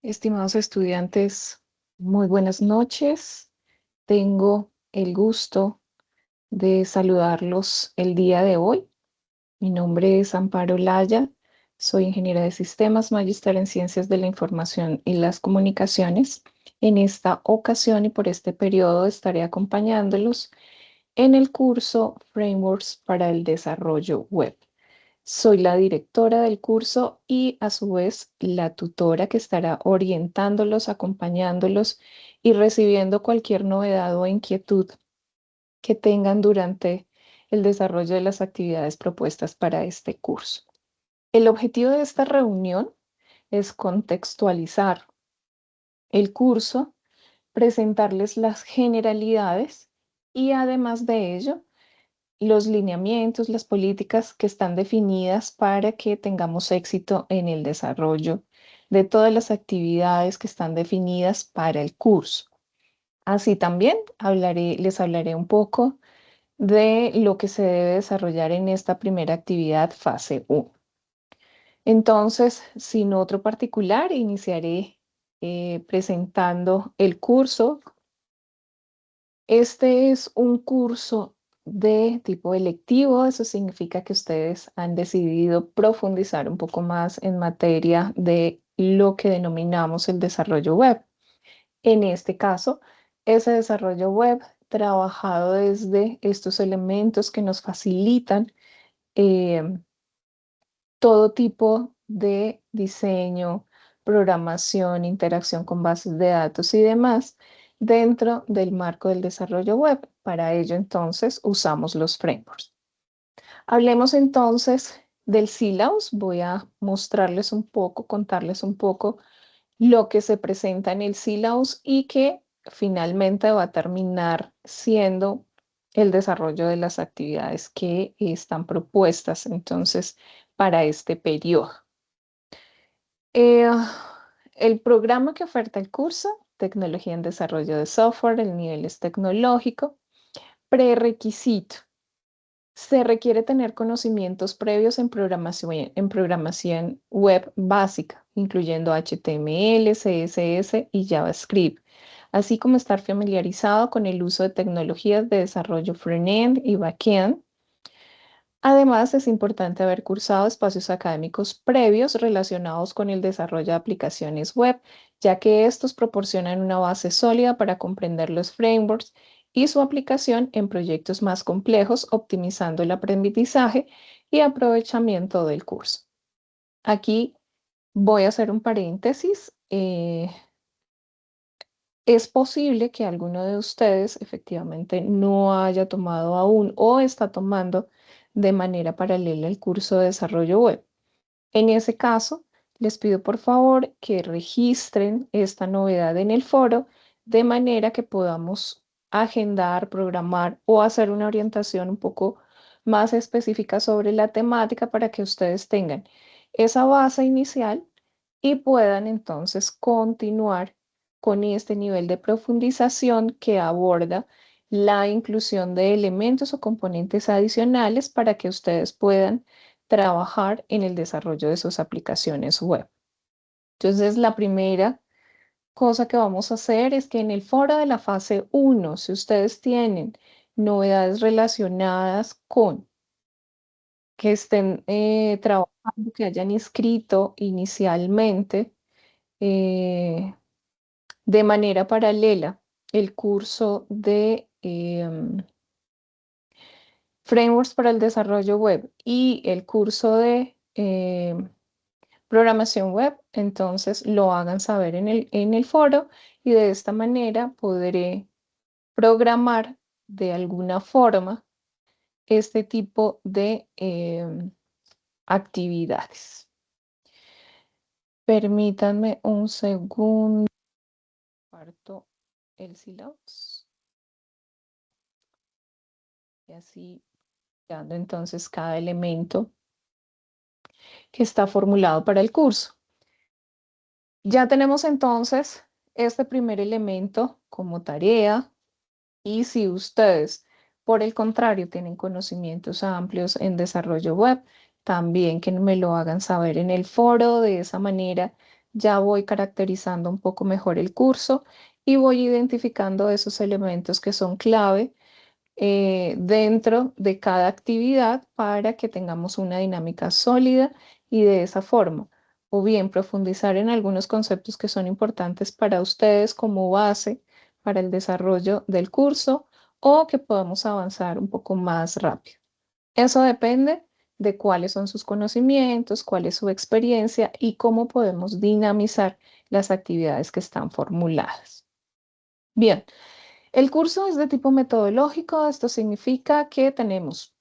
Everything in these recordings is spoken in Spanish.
Estimados estudiantes, muy buenas noches. Tengo el gusto de saludarlos el día de hoy. Mi nombre es Amparo Laya, soy ingeniera de sistemas, magíster en ciencias de la información y las comunicaciones. En esta ocasión y por este periodo estaré acompañándolos en el curso Frameworks para el Desarrollo Web. Soy la directora del curso y a su vez la tutora que estará orientándolos, acompañándolos y recibiendo cualquier novedad o inquietud que tengan durante el desarrollo de las actividades propuestas para este curso. El objetivo de esta reunión es contextualizar el curso, presentarles las generalidades y además de ello, los lineamientos, las políticas que están definidas para que tengamos éxito en el desarrollo de todas las actividades que están definidas para el curso. Así también les hablaré un poco de lo que se debe desarrollar en esta primera actividad fase 1. Entonces, sin otro particular, iniciaré presentando el curso. Este es un curso de tipo electivo, eso significa que ustedes han decidido profundizar un poco más en materia de lo que denominamos el desarrollo web. En este caso, ese desarrollo web trabajado desde estos elementos que nos facilitan eh, todo tipo de diseño, programación, interacción con bases de datos y demás dentro del marco del desarrollo web. Para ello, entonces, usamos los frameworks. Hablemos entonces del syllabus. Voy a mostrarles un poco, contarles un poco lo que se presenta en el syllabus y que finalmente va a terminar siendo el desarrollo de las actividades que están propuestas entonces para este periodo. Eh, el programa que oferta el curso, Tecnología en Desarrollo de Software, el nivel es tecnológico. Prerequisito. Se requiere tener conocimientos previos en programación web básica, incluyendo HTML, CSS y JavaScript, así como estar familiarizado con el uso de tecnologías de desarrollo front-end y back-end. Además, es importante haber cursado espacios académicos previos relacionados con el desarrollo de aplicaciones web, ya que estos proporcionan una base sólida para comprender los frameworks y su aplicación en proyectos más complejos, optimizando el aprendizaje y aprovechamiento del curso. Aquí voy a hacer un paréntesis. Es posible que alguno de ustedes efectivamente no haya tomado aún o está tomando de manera paralela el curso de desarrollo web. En ese caso, les pido por favor que registren esta novedad en el foro de manera que podamos agendar, programar o hacer una orientación un poco más específica sobre la temática para que ustedes tengan esa base inicial y puedan entonces continuar con este nivel de profundización que aborda la inclusión de elementos o componentes adicionales para que ustedes puedan trabajar en el desarrollo de sus aplicaciones web. Entonces, la primera cosa que vamos a hacer es que en el foro de la fase 1, si ustedes tienen novedades relacionadas con que estén trabajando, que hayan inscrito inicialmente de manera paralela el curso de Frameworks para el Desarrollo Web y el curso de programación web, entonces lo hagan saber en el foro y de esta manera podré programar de alguna forma este tipo de actividades. Permítanme un segundo, parto el syllabus y así dando entonces cada elemento que está formulado para el curso. Ya tenemos entonces este primer elemento como tarea y si ustedes, por el contrario, tienen conocimientos amplios en desarrollo web, también que me lo hagan saber en el foro. De esa manera ya voy caracterizando un poco mejor el curso y voy identificando esos elementos que son clave dentro de cada actividad para que tengamos una dinámica sólida y de esa forma, o bien profundizar en algunos conceptos que son importantes para ustedes como base para el desarrollo del curso o que podamos avanzar un poco más rápido. Eso depende de cuáles son sus conocimientos, cuál es su experiencia y cómo podemos dinamizar las actividades que están formuladas. Bien, el curso es de tipo metodológico. Esto significa que tenemos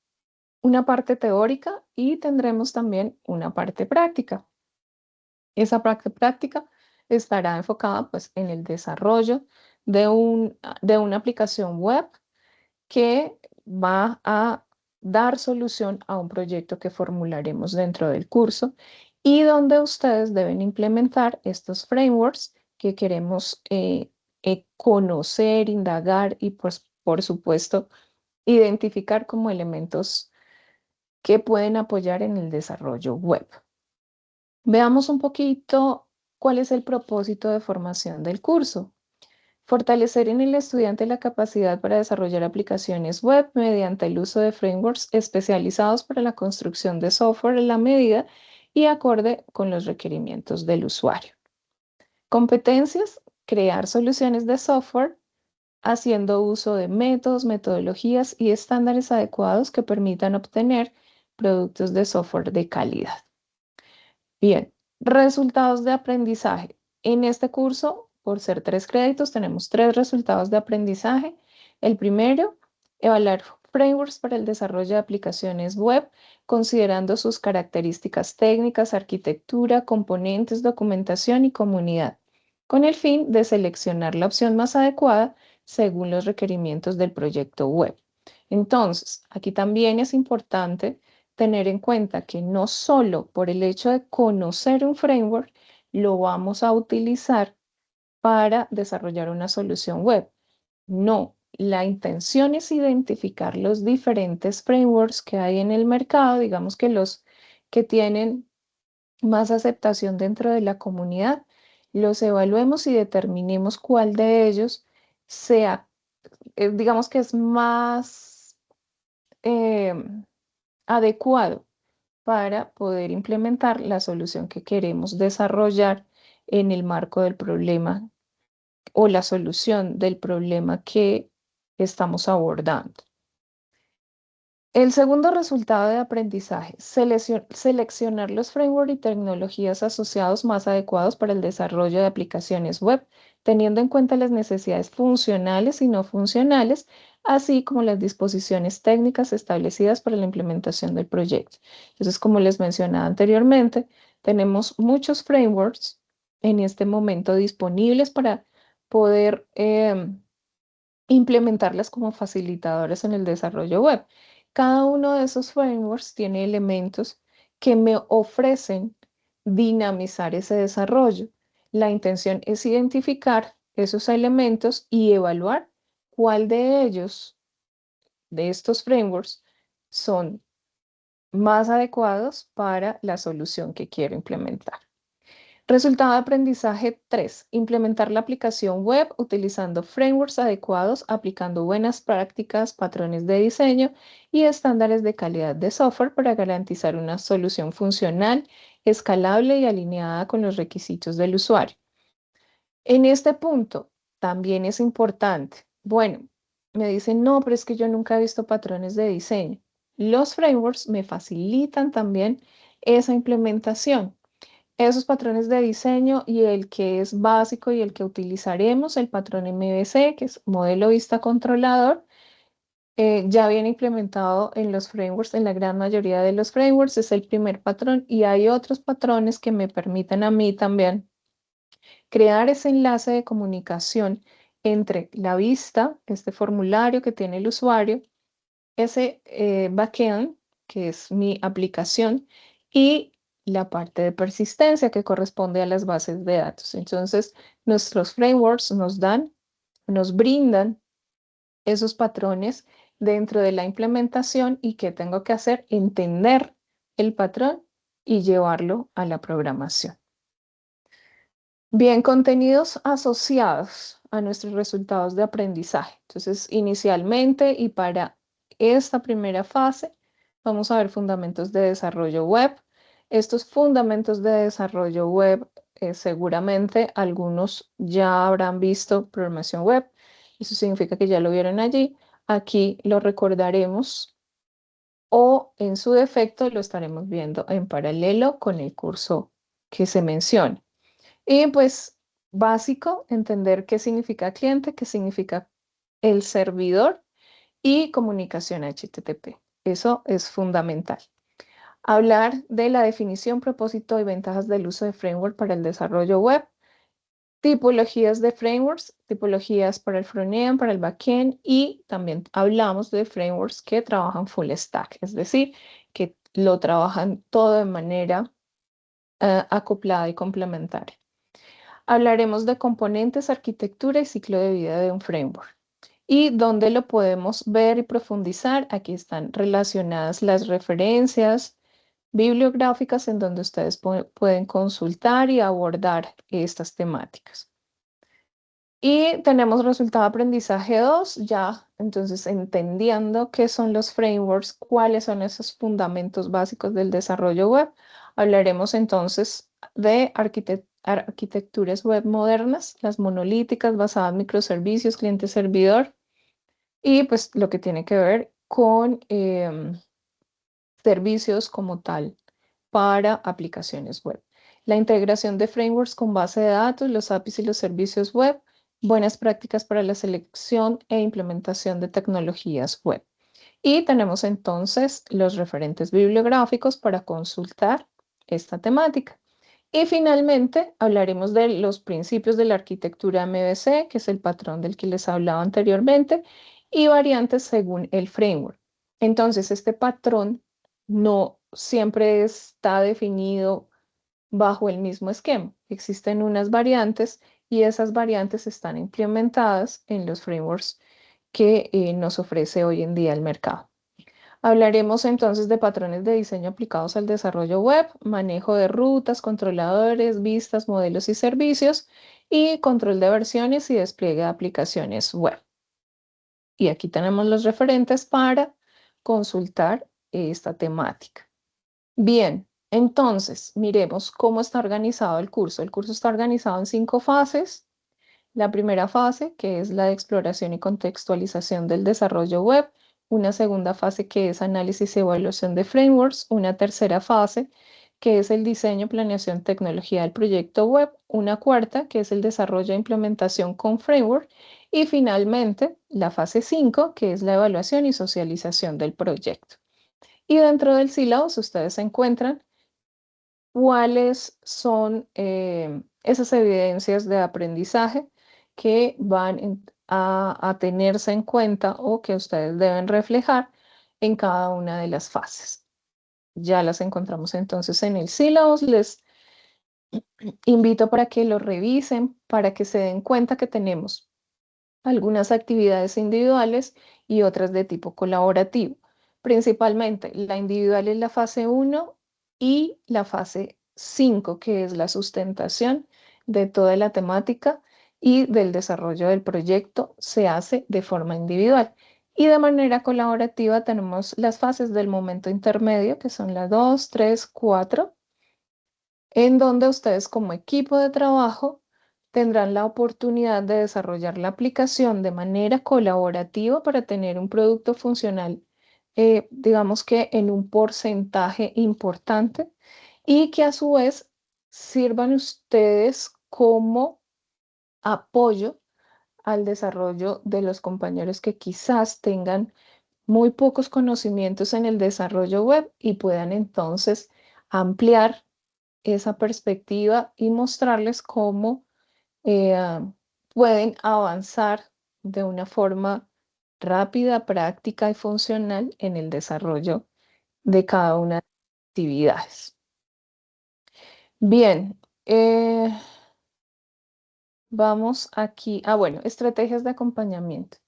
una parte teórica y tendremos también una parte práctica. Esa parte práctica estará enfocada pues en el desarrollo de una aplicación web que va a dar solución a un proyecto que formularemos dentro del curso y donde ustedes deben implementar estos frameworks que queremos conocer, indagar y pues por supuesto identificar como elementos que pueden apoyar en el desarrollo web. Veamos un poquito cuál es el propósito de formación del curso. Fortalecer en el estudiante la capacidad para desarrollar aplicaciones web mediante el uso de frameworks especializados para la construcción de software en la medida y acorde con los requerimientos del usuario. Competencias: crear soluciones de software haciendo uso de métodos, metodologías y estándares adecuados que permitan obtener productos de software de calidad. Bien, resultados de aprendizaje. En este curso, por ser 3 créditos, tenemos 3 resultados de aprendizaje. El primero, evaluar frameworks para el desarrollo de aplicaciones web, considerando sus características técnicas, arquitectura, componentes, documentación y comunidad, con el fin de seleccionar la opción más adecuada según los requerimientos del proyecto web. Entonces, aquí también es importante tener en cuenta que no solo por el hecho de conocer un framework lo vamos a utilizar para desarrollar una solución web. No, la intención es identificar los diferentes frameworks que hay en el mercado, digamos que los que tienen más aceptación dentro de la comunidad, los evaluemos y determinemos cuál de ellos sea, digamos que es más adecuado para poder implementar la solución que queremos desarrollar en el marco del problema o la solución del problema que estamos abordando. El segundo resultado de aprendizaje: seleccionar los frameworks y tecnologías asociados más adecuados para el desarrollo de aplicaciones web, teniendo en cuenta las necesidades funcionales y no funcionales, así como las disposiciones técnicas establecidas para la implementación del proyecto. Entonces, como les mencionaba anteriormente, tenemos muchos frameworks en este momento disponibles para poder implementarlas como facilitadores en el desarrollo web. Cada uno de esos frameworks tiene elementos que me ofrecen dinamizar ese desarrollo. La intención es identificar esos elementos y evaluar cuál de ellos, de estos frameworks, son más adecuados para la solución que quiero implementar. Resultado de aprendizaje 3: implementar la aplicación web utilizando frameworks adecuados, aplicando buenas prácticas, patrones de diseño y estándares de calidad de software para garantizar una solución funcional, escalable y alineada con los requisitos del usuario. En este punto también es importante, bueno, me dicen, no, pero es que yo nunca he visto patrones de diseño. Los frameworks me facilitan también esa implementación. Esos patrones de diseño y el que es básico y el que utilizaremos, el patrón MVC, que es modelo vista controlador, ya viene implementado en los frameworks, en la gran mayoría de los frameworks, es el primer patrón y hay otros patrones que me permiten a mí también crear ese enlace de comunicación entre la vista, este formulario que tiene el usuario, ese backend, que es mi aplicación, y la parte de persistencia que corresponde a las bases de datos. Entonces, nuestros frameworks nos brindan esos patrones dentro de la implementación y qué tengo que hacer, entender el patrón y llevarlo a la programación. Bien, contenidos asociados a nuestros resultados de aprendizaje. Entonces, inicialmente y para esta primera fase, vamos a ver fundamentos de desarrollo web. Estos fundamentos de desarrollo web, seguramente algunos ya habrán visto programación web. Eso significa que ya lo vieron allí. Aquí lo recordaremos o en su defecto lo estaremos viendo en paralelo con el curso que se menciona. Y pues básico, entender qué significa cliente, qué significa el servidor y comunicación HTTP. Eso es fundamental. Hablar de la definición, propósito y ventajas del uso de framework para el desarrollo web, tipologías de frameworks, tipologías para el frontend, para el backend y también hablamos de frameworks que trabajan full stack, es decir, que lo trabajan todo de manera acoplada y complementaria. Hablaremos de componentes, arquitectura y ciclo de vida de un framework. ¿Y dónde lo podemos ver y profundizar? Aquí están relacionadas las referencias bibliográficas en donde ustedes pueden consultar y abordar estas temáticas. Y tenemos resultado de aprendizaje 2, ya entonces entendiendo qué son los frameworks, cuáles son esos fundamentos básicos del desarrollo web. Hablaremos entonces de arquitecturas web modernas, las monolíticas basadas en microservicios, cliente-servidor y pues lo que tiene que ver con servicios como tal para aplicaciones web. La integración de frameworks con base de datos, los APIs y los servicios web, buenas prácticas para la selección e implementación de tecnologías web. Y tenemos entonces los referentes bibliográficos para consultar esta temática. Y finalmente hablaremos de los principios de la arquitectura MVC, que es el patrón del que les hablaba anteriormente, y variantes según el framework. Entonces, este patrón no siempre está definido bajo el mismo esquema. Existen unas variantes y esas variantes están implementadas en los frameworks que nos ofrece hoy en día el mercado. Hablaremos entonces de patrones de diseño aplicados al desarrollo web, manejo de rutas, controladores, vistas, modelos y servicios y control de versiones y despliegue de aplicaciones web. Y aquí tenemos los referentes para consultar esta temática. Bien, entonces miremos cómo está organizado el curso. El curso está organizado en 5 fases. La primera fase, que es la de exploración y contextualización del desarrollo web, una segunda fase que es análisis y evaluación de frameworks, una tercera fase que es el diseño, planeación, tecnología del proyecto web, una cuarta que es el desarrollo e implementación con framework y finalmente la fase 5 que es la evaluación y socialización del proyecto. Y dentro del sílabus ustedes encuentran cuáles son esas evidencias de aprendizaje que van a tenerse en cuenta o que ustedes deben reflejar en cada una de las fases. Ya las encontramos entonces en el sílabus. Les invito para que lo revisen, para que se den cuenta que tenemos algunas actividades individuales y otras de tipo colaborativo. Principalmente la individual es la fase 1 y la fase 5, que es la sustentación de toda la temática y del desarrollo del proyecto se hace de forma individual. Y de manera colaborativa tenemos las fases del momento intermedio, que son las 2, 3, 4, en donde ustedes como equipo de trabajo tendrán la oportunidad de desarrollar la aplicación de manera colaborativa para tener un producto funcional, digamos que en un porcentaje importante y que a su vez sirvan ustedes como apoyo al desarrollo de los compañeros que quizás tengan muy pocos conocimientos en el desarrollo web y puedan entonces ampliar esa perspectiva y mostrarles cómo eh, pueden avanzar de una forma rápida, práctica y funcional en el desarrollo de cada una de las actividades. Bien, vamos aquí. Bueno, estrategias de acompañamiento.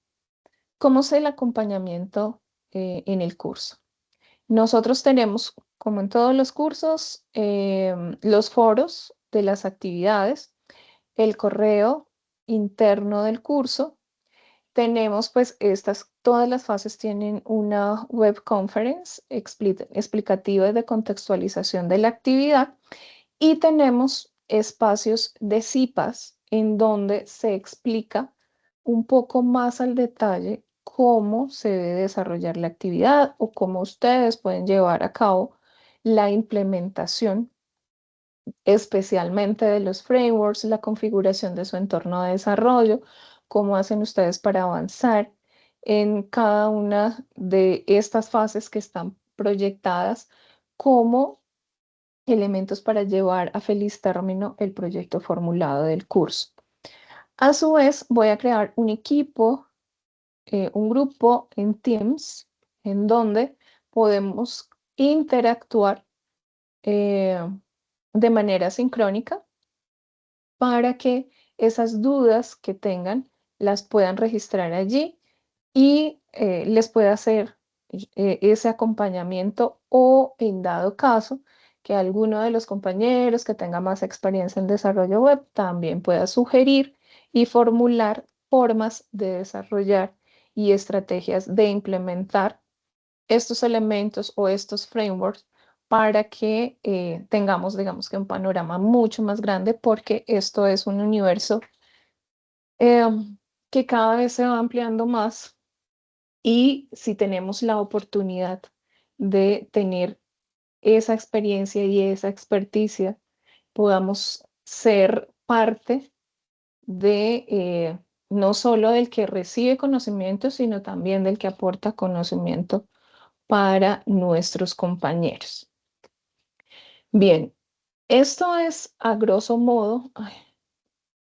¿Cómo es el acompañamiento en el curso? Nosotros tenemos, como en todos los cursos, los foros de las actividades el correo interno del curso. Tenemos pues todas las fases tienen una web conference explicativa de contextualización de la actividad y tenemos espacios de CIPAS en donde se explica un poco más al detalle cómo se debe desarrollar la actividad o cómo ustedes pueden llevar a cabo la implementación, especialmente de los frameworks, la configuración de su entorno de desarrollo, cómo hacen ustedes para avanzar en cada una de estas fases que están proyectadas como elementos para llevar a feliz término el proyecto formulado del curso. A su vez, voy a crear un equipo, un grupo en Teams, en donde podemos interactuar eh, de manera sincrónica para que esas dudas que tengan las puedan registrar allí y les pueda hacer ese acompañamiento o en dado caso que alguno de los compañeros que tenga más experiencia en desarrollo web también pueda sugerir y formular formas de desarrollar y estrategias de implementar estos elementos o estos frameworks para que tengamos, digamos que un panorama mucho más grande, porque esto es un universo eh, que cada vez se va ampliando más y si tenemos la oportunidad de tener esa experiencia y esa experticia, podamos ser parte de no solo del que recibe conocimiento, sino también del que aporta conocimiento para nuestros compañeros. Bien, esto es a grosso modo. Ay,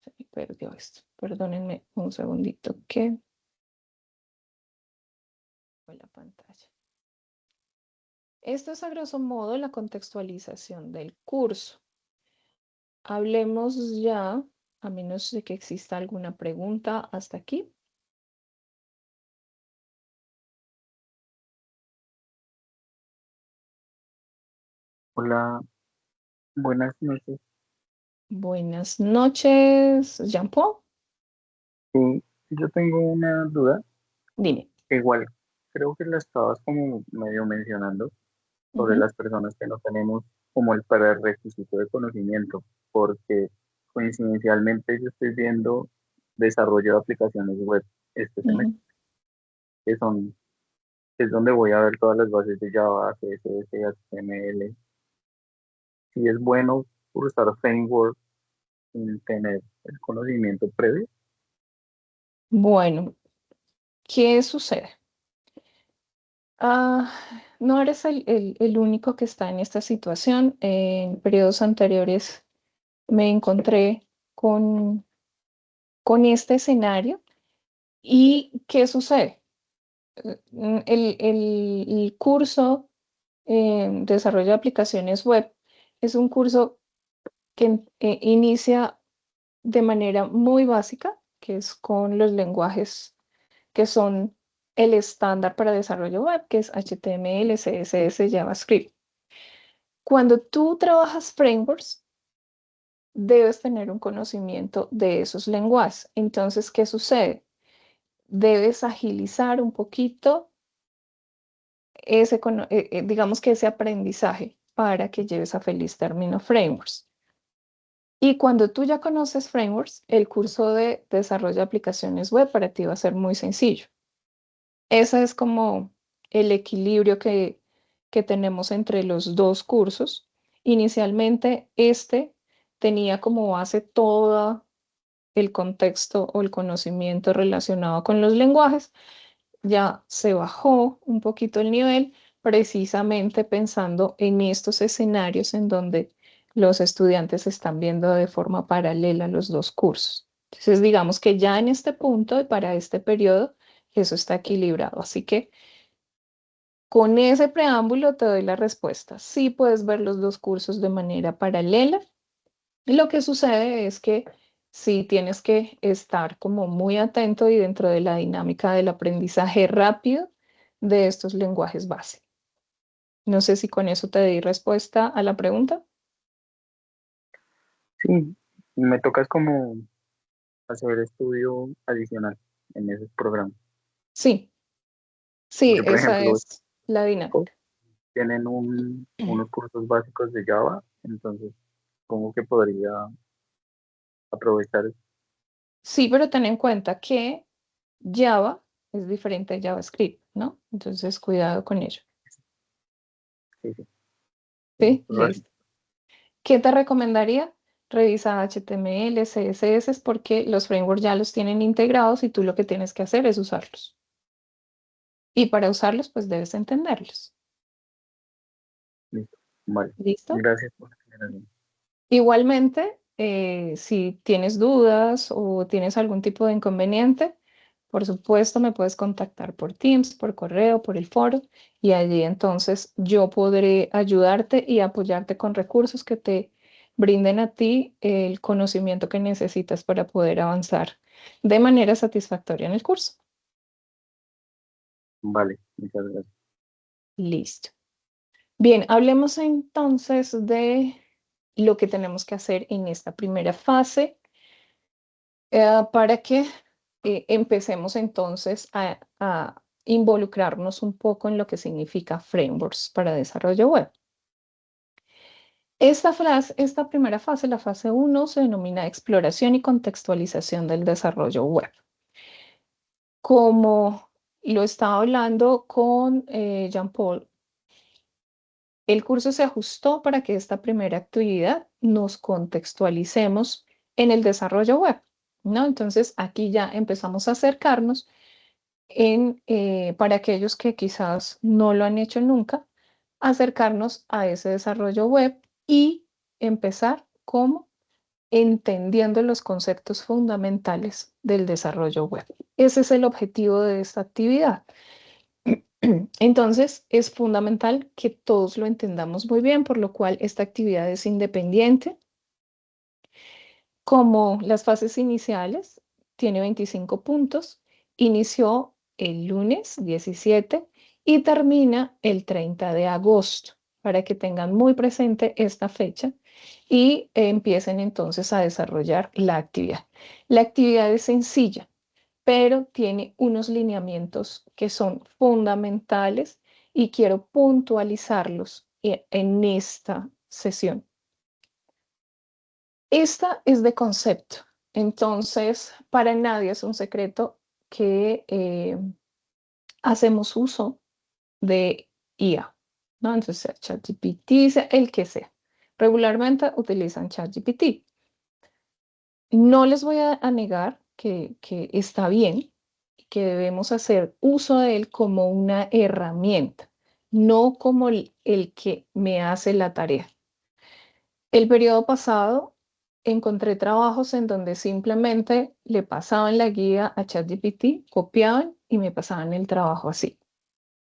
se me perdió esto. Perdónenme un segundito que fue la pantalla. Esto es a grosso modo la contextualización del curso. Hablemos ya, a menos de que exista alguna pregunta hasta aquí. Hola, buenas noches. Buenas noches, Jean-Paul. Sí, yo tengo una duda, Dime. que igual creo que la estabas como medio mencionando sobre Ujú, las personas que no tenemos como el prerequisito de conocimiento, porque coincidencialmente yo estoy viendo desarrollo de aplicaciones web este ujú. semestre, que son, que es donde voy a ver todas las bases de Java, CSS, HTML. Si es bueno usar framework sin tener el conocimiento previo. Bueno, ¿qué sucede? Ah, no eres el único que está en esta situación. En periodos anteriores me encontré con, con este escenario. ¿Y qué sucede? El curso Desarrollo de Aplicaciones Web es un curso que inicia de manera muy básica, que es con los lenguajes que son el estándar para desarrollo web, que es HTML, CSS, JavaScript. Cuando tú trabajas frameworks, debes tener un conocimiento de esos lenguajes. Entonces, ¿qué sucede? Debes agilizar un poquito digamos que ese aprendizaje para que lleves a feliz término frameworks. Y cuando tú ya conoces frameworks, el curso de desarrollo de aplicaciones web para ti va a ser muy sencillo. Ese es como el equilibrio que tenemos entre los dos cursos. Inicialmente, este tenía como base todo el contexto o el conocimiento relacionado con los lenguajes. Ya se bajó un poquito el nivel, precisamente pensando en estos escenarios en donde los estudiantes están viendo de forma paralela los dos cursos. Entonces, digamos que ya en este punto y para este periodo, eso está equilibrado. Así que con ese preámbulo te doy la respuesta. Sí puedes ver los dos cursos de manera paralela. Y lo que sucede es que sí tienes que estar como muy atento y dentro de la dinámica del aprendizaje rápido de estos lenguajes base. No sé si con eso te di respuesta a la pregunta. Sí, Me toca es como hacer estudio adicional en esos programas. Sí, sí, Porque, por esa ejemplo, es la dinámica. tienen unos cursos básicos de Java, entonces supongo que podría aprovechar. Sí, pero ten en cuenta que Java es diferente a JavaScript, ¿no? Entonces, cuidado con ello. Sí, sí, tienes Sí, razón. listo. ¿Qué te recomendaría? Revisa HTML, CSS, porque los frameworks ya los tienen integrados y tú lo que tienes que hacer es usarlos. Y para usarlos, pues debes entenderlos. Listo, vale. ¿Listo? Gracias por la aclaración. Igualmente, si tienes dudas o tienes algún tipo de inconveniente, por supuesto me puedes contactar por Teams, por correo, por el foro y allí entonces yo podré ayudarte y apoyarte con recursos que te brinden a ti el conocimiento que necesitas para poder avanzar de manera satisfactoria en el curso. Vale, muchas gracias. Listo. Bien, hablemos entonces de lo que tenemos que hacer en esta primera fase para que empecemos entonces a involucrarnos un poco en lo que significa frameworks para desarrollo web. Esta primera fase, la fase uno, se denomina exploración y contextualización del desarrollo web. Como lo estaba hablando con Jean-Paul, el curso se ajustó para que esta primera actividad nos contextualicemos en el desarrollo web, ¿no? Entonces aquí ya empezamos a acercarnos para aquellos que quizás no lo han hecho nunca, acercarnos a ese desarrollo web y empezar como entendiendo los conceptos fundamentales del desarrollo web. Ese es el objetivo de esta actividad. Entonces, es fundamental que todos lo entendamos muy bien, por lo cual esta actividad es independiente. Como las fases iniciales, tiene 25 puntos, inició el lunes 17 y termina el 30 de agosto, para que tengan muy presente esta fecha y empiecen entonces a desarrollar la actividad. La actividad es sencilla, pero tiene unos lineamientos que son fundamentales y quiero puntualizarlos en esta sesión. Esta es de concepto, entonces para nadie es un secreto que hacemos uso de IA, ¿no? Entonces, sea ChatGPT, sea el que sea. Regularmente utilizan ChatGPT. No les voy a negar que está bien, que debemos hacer uso de él como una herramienta, no como el que me hace la tarea. El periodo pasado encontré trabajos en donde simplemente le pasaban la guía a ChatGPT, copiaban y me pasaban el trabajo así.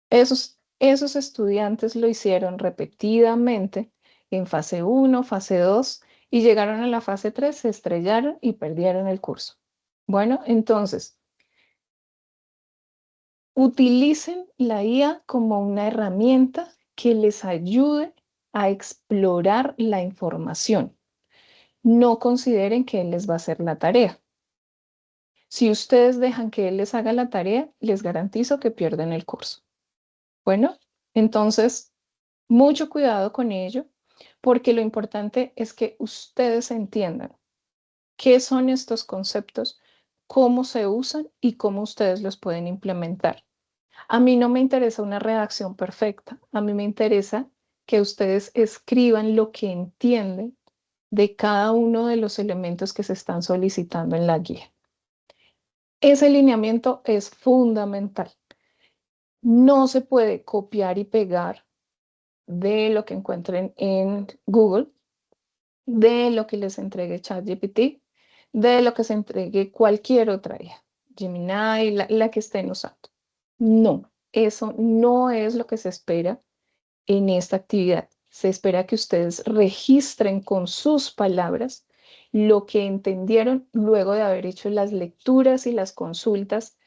Esos estudiantes lo hicieron repetidamente en fase uno, fase 2 y llegaron a la fase 3, se estrellaron y perdieron el curso. Bueno, entonces, utilicen la IA como una herramienta que les ayude a explorar la información. No consideren que él les va a hacer la tarea. Si ustedes dejan que él les haga la tarea, les garantizo que pierden el curso. Bueno, entonces, mucho cuidado con ello, porque lo importante es que ustedes entiendan qué son estos conceptos, cómo se usan y cómo ustedes los pueden implementar. A mí no me interesa una redacción perfecta, a mí me interesa que ustedes escriban lo que entienden de cada uno de los elementos que se están solicitando en la guía. Ese lineamiento es fundamental. No se puede copiar y pegar de lo que encuentren en Google, de lo que les entregue ChatGPT, de lo que se entregue cualquier otra IA, Gemini, la que estén usando. No, eso no es lo que se espera en esta actividad. Se espera que ustedes registren con sus palabras lo que entendieron luego de haber hecho las lecturas y las consultas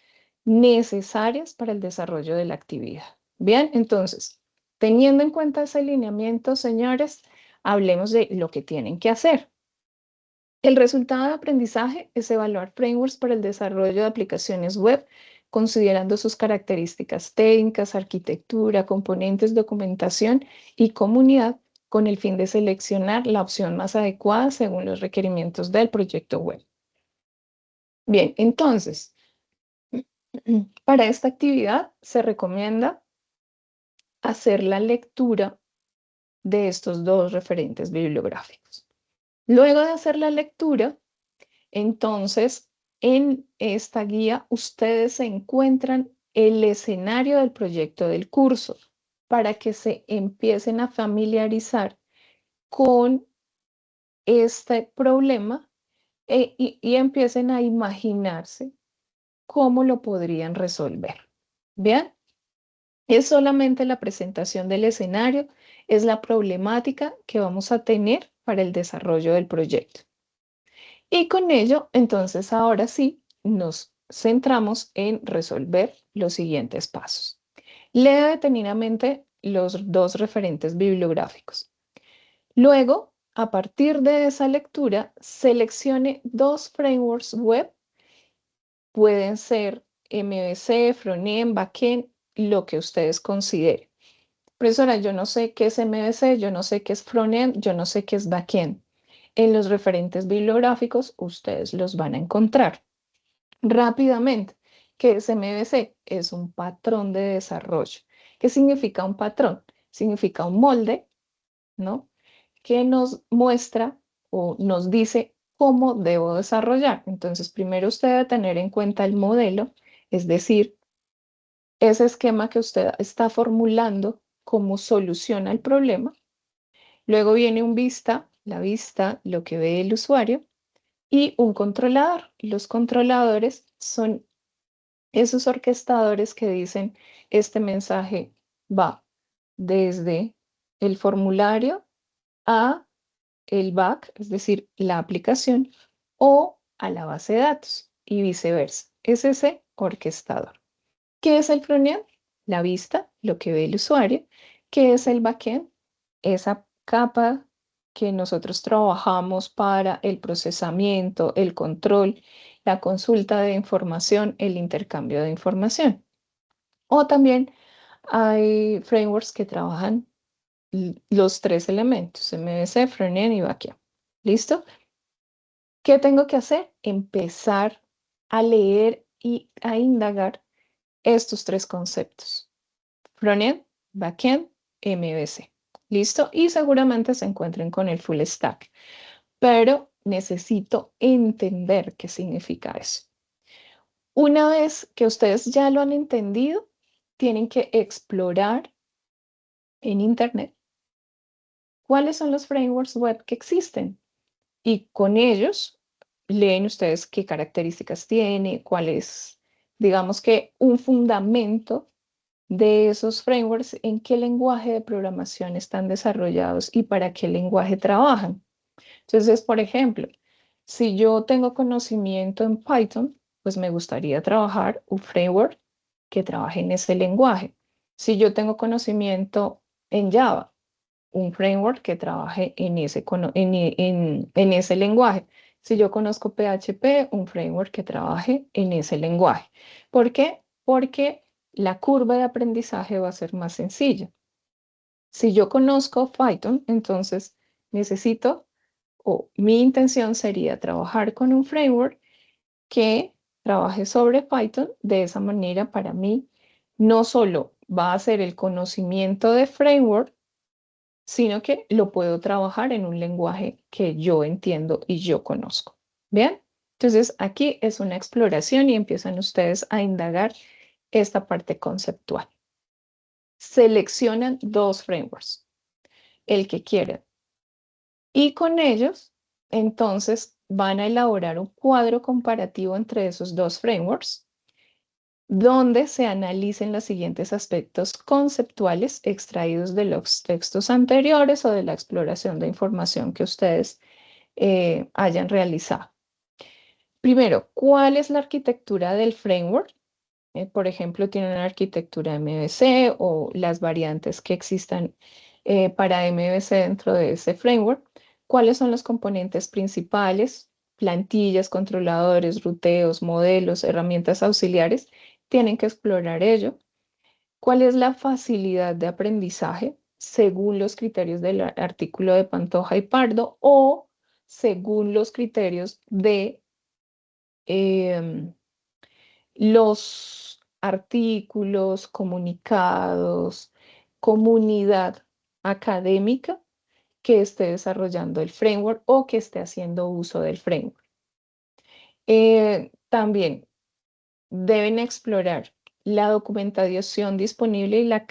necesarias para el desarrollo de la actividad. Bien, entonces, teniendo en cuenta ese alineamiento, señores, hablemos de lo que tienen que hacer. El resultado de aprendizaje es evaluar frameworks para el desarrollo de aplicaciones web, considerando sus características técnicas, arquitectura, componentes, documentación y comunidad, con el fin de seleccionar la opción más adecuada según los requerimientos del proyecto web. Bien, entonces, para esta actividad se recomienda hacer la lectura de estos dos referentes bibliográficos. Luego de hacer la lectura, entonces, en esta guía ustedes encuentran el escenario del proyecto del curso para que se empiecen a familiarizar con este problema y empiecen a imaginarse cómo lo podrían resolver. ¿Bien? Es solamente la presentación del escenario, es la problemática que vamos a tener para el desarrollo del proyecto. Y con ello, entonces, ahora sí, nos centramos en resolver los siguientes pasos. Lea detenidamente los dos referentes bibliográficos. Luego, a partir de esa lectura, seleccione dos frameworks web. Pueden ser MVC, Frontend, Backend, lo que ustedes consideren. Profesora, yo no sé qué es MVC, yo no sé qué es Frontend, yo no sé qué es Backend. En los referentes bibliográficos ustedes los van a encontrar rápidamente. ¿Qué es MVC? Es un patrón de desarrollo. ¿Qué significa un patrón? Significa un molde, ¿no? Que nos muestra o nos dice cómo debo desarrollar. Entonces, primero usted debe tener en cuenta el modelo, es decir, ese esquema que usted está formulando como soluciona el problema. Luego viene un vista, la vista, lo que ve el usuario, y un controlador. Los controladores son esos orquestadores que dicen, este mensaje va desde el formulario a el back, es decir, la aplicación, o a la base de datos y viceversa. Es ese orquestador. ¿Qué es el frontend? La vista, lo que ve el usuario. ¿Qué es el backend? Esa capa que nosotros trabajamos para el procesamiento, el control, la consulta de información, el intercambio de información. O también hay frameworks que trabajan los tres elementos, MVC, frontend y backend. ¿Listo? ¿Qué tengo que hacer? Empezar a leer y a indagar estos tres conceptos. Frontend, backend, MVC. ¿Listo? Y seguramente se encuentren con el full stack, pero necesito entender qué significa eso. Una vez que ustedes ya lo han entendido, tienen que explorar en Internet cuáles son los frameworks web que existen y con ellos leen ustedes qué características tiene, cuál es, digamos que un fundamento de esos frameworks, en qué lenguaje de programación están desarrollados y para qué lenguaje trabajan. Entonces, por ejemplo, si yo tengo conocimiento en Python, pues me gustaría trabajar un framework que trabaje en ese lenguaje. Si yo tengo conocimiento en Java, un framework que trabaje en en ese lenguaje. Si yo conozco PHP, un framework que trabaje en ese lenguaje. ¿Por qué? Porque la curva de aprendizaje va a ser más sencilla. Si yo conozco Python, entonces necesito, o mi intención sería trabajar con un framework que trabaje sobre Python. De esa manera, para mí, no solo va a ser el conocimiento de framework, sino que lo puedo trabajar en un lenguaje que yo entiendo y yo conozco. ¿Bien? Entonces, aquí es una exploración y empiezan ustedes a indagar esta parte conceptual. Seleccionan dos frameworks, el que quieran, y con ellos, entonces, van a elaborar un cuadro comparativo entre esos dos frameworks, donde se analicen los siguientes aspectos conceptuales extraídos de los textos anteriores o de la exploración de información que ustedes hayan realizado. Primero, ¿cuál es la arquitectura del framework? Por ejemplo, tiene una arquitectura MVC o las variantes que existan para MVC dentro de ese framework. ¿Cuáles son los componentes principales? plantillas, controladores, ruteos, modelos, herramientas auxiliares, tienen que explorar ello. ¿Cuál es la facilidad de aprendizaje según los criterios del artículo de Pantoja y Pardo o según los criterios de em, los artículos, comunicados, comunidad académica que esté desarrollando el framework o que esté haciendo uso del framework? También deben explorar la documentación disponible y la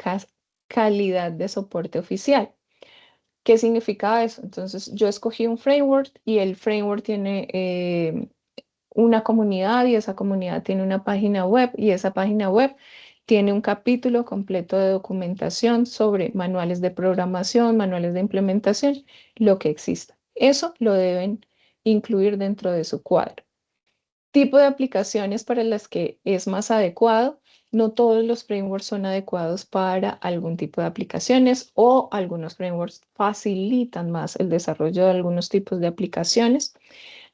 calidad de soporte oficial. ¿Qué significa eso? Entonces, yo escogí un framework y el framework tiene una comunidad y esa comunidad tiene una página web y esa página web tiene un capítulo completo de documentación sobre manuales de programación, manuales de implementación, lo que exista. Eso lo deben incluir dentro de su cuadro. Tipo de aplicaciones para las que es más adecuado. No todos los frameworks son adecuados para algún tipo de aplicaciones o algunos frameworks facilitan más el desarrollo de algunos tipos de aplicaciones.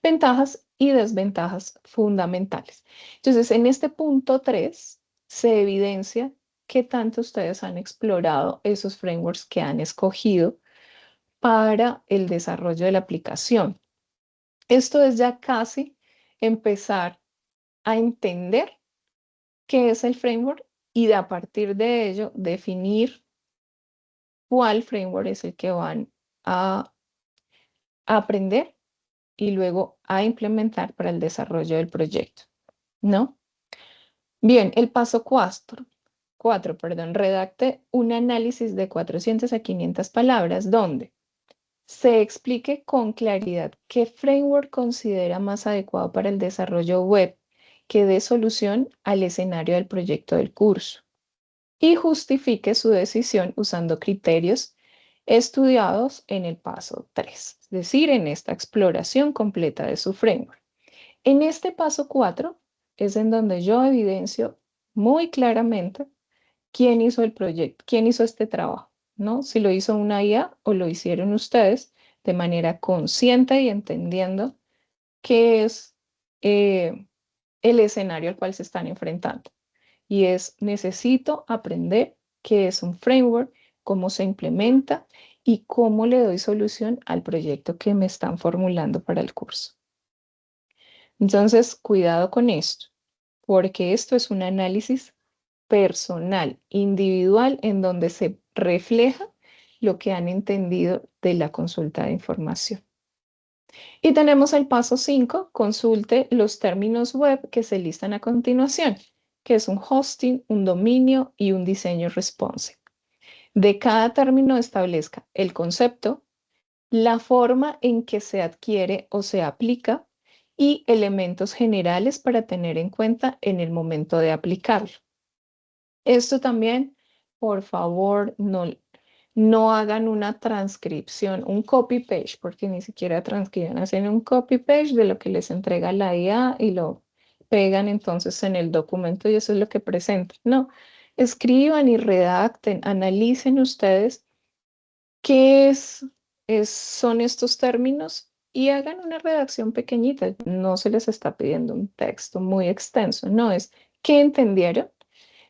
Ventajas y desventajas fundamentales. Entonces, en este punto 3 se evidencia qué tanto ustedes han explorado esos frameworks que han escogido para el desarrollo de la aplicación. Esto es ya casi empezar a entender qué es el framework y a partir de ello definir cuál framework es el que van a aprender y luego a implementar para el desarrollo del proyecto, ¿no? Bien, el paso 4, redacte un análisis de 400 a 500 palabras donde se explique con claridad qué framework considera más adecuado para el desarrollo web que dé solución al escenario del proyecto del curso y justifique su decisión usando criterios estudiados en el paso 3, es decir, en esta exploración completa de su framework. En este paso 4 es en donde yo evidencio muy claramente quién hizo el proyecto, quién hizo este trabajo, ¿no? Si lo hizo una IA o lo hicieron ustedes de manera consciente y entendiendo qué es el escenario al cual se están enfrentando. Y es, necesito aprender qué es un framework, cómo se implementa y cómo le doy solución al proyecto que me están formulando para el curso. Entonces, cuidado con esto, porque esto es un análisis personal, individual, en donde se refleja lo que han entendido de la consulta de información. Y tenemos el paso 5, consulte los términos web que se listan a continuación, que es un hosting, un dominio y un diseño responsive. De cada término establezca el concepto, la forma en que se adquiere o se aplica y elementos generales para tener en cuenta en el momento de aplicarlo. Esto también, por favor, no hagan una transcripción, un copy-page, porque ni siquiera transcriben, hacen un copy-page de lo que les entrega la IA y lo pegan entonces en el documento y eso es lo que presentan. No, escriban y redacten, analicen ustedes qué son estos términos y hagan una redacción pequeñita. No se les está pidiendo un texto muy extenso, no es qué entendieron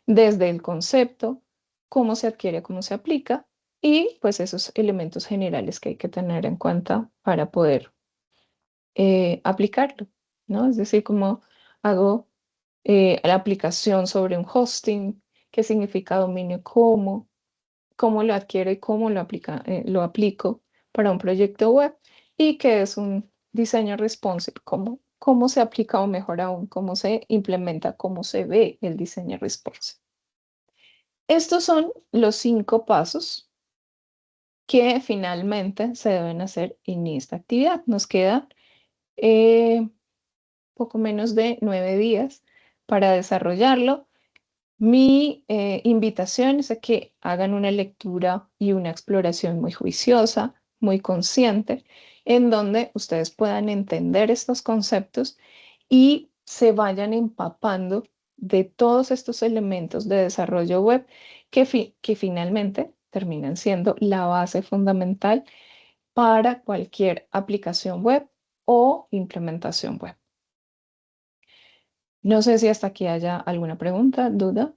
desde el concepto, cómo se adquiere, cómo se aplica y pues esos elementos generales que hay que tener en cuenta para poder aplicarlo, ¿no? Es decir, cómo hago la aplicación sobre un hosting, qué significa dominio, cómo lo adquiero y cómo lo aplico para un proyecto web y qué es un diseño responsive, cómo se aplica o mejor aún, cómo se implementa, cómo se ve el diseño responsive. Estos son los 5 pasos que finalmente se deben hacer en esta actividad. Nos queda poco menos de 9 días para desarrollarlo. Mi invitación es a que hagan una lectura y una exploración muy juiciosa, muy consciente, en donde ustedes puedan entender estos conceptos y se vayan empapando de todos estos elementos de desarrollo web que finalmente terminan siendo la base fundamental para cualquier aplicación web o implementación web. No sé si hasta aquí haya alguna pregunta, duda.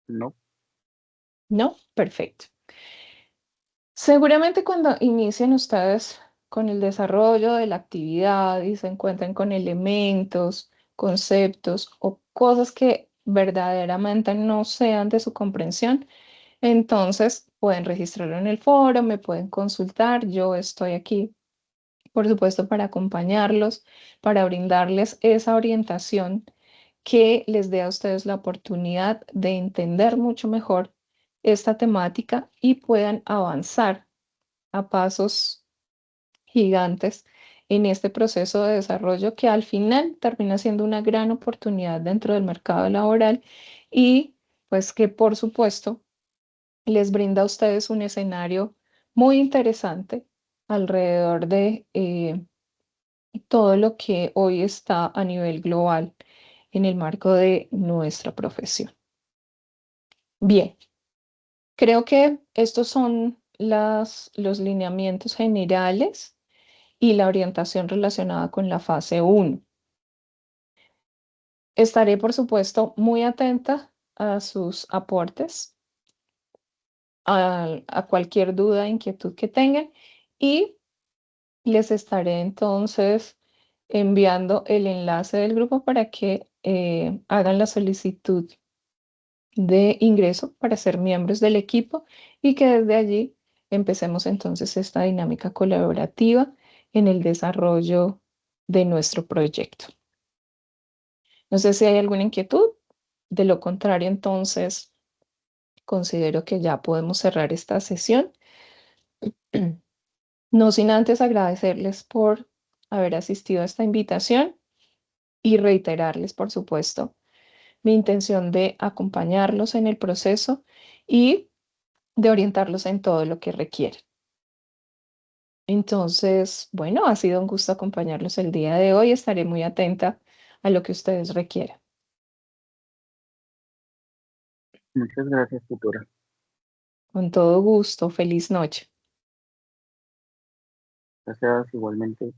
No, No, perfecto. Seguramente cuando inicien ustedes con el desarrollo de la actividad y se encuentren con elementos, conceptos o cosas que verdaderamente no sean de su comprensión, entonces pueden registrarlo en el foro, me pueden consultar, yo estoy aquí, por supuesto, para acompañarlos, para brindarles esa orientación que les dé a ustedes la oportunidad de entender mucho mejor esta temática y puedan avanzar a pasos gigantes en este proceso de desarrollo que al final termina siendo una gran oportunidad dentro del mercado laboral y pues que por supuesto les brinda a ustedes un escenario muy interesante alrededor de todo lo que hoy está a nivel global en el marco de nuestra profesión. Bien, creo que estos son los lineamientos generales y la orientación relacionada con la fase 1. Estaré, por supuesto, muy atenta a sus aportes, a cualquier duda, inquietud que tengan y les estaré entonces enviando el enlace del grupo para que hagan la solicitud de ingreso para ser miembros del equipo y que desde allí empecemos entonces esta dinámica colaborativa en el desarrollo de nuestro proyecto. No sé si hay alguna inquietud. De lo contrario, entonces, considero que ya podemos cerrar esta sesión. No sin antes agradecerles por haber asistido a esta invitación y reiterarles, por supuesto, mi intención de acompañarlos en el proceso y de orientarlos en todo lo que requieren. Entonces, bueno, ha sido un gusto acompañarlos el día de hoy. Estaré muy atenta a lo que ustedes requieran. muchas gracias, tutora. Con todo gusto. Feliz noche. Gracias igualmente.